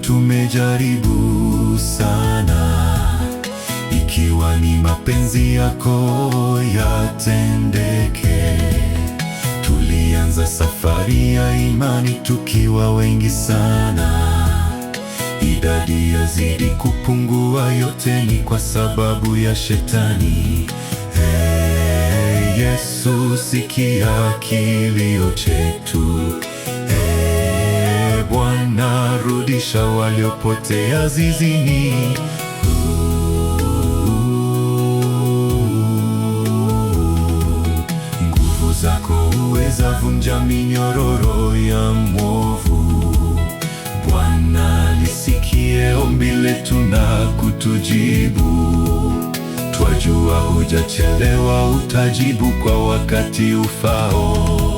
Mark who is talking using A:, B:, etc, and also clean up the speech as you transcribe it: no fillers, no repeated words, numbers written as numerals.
A: tumejaribu sana, ikiwa ni mapenzi yako yatendeke. Tulianza safari ya imani tukiwa wengi sana, idadi yazidi kupungua, yote ni kwa sababu ya Shetani. Hey, Yesu, sikia kilio chetu. Hey, Bwana, rudisha waliopotea zizini. Nguvu zako huweza vunja minyororo ya mwovu. Bwana, lisikie ombi letu na kutujibu. Twajua hujachelewa, utajibu kwa wakati ufao.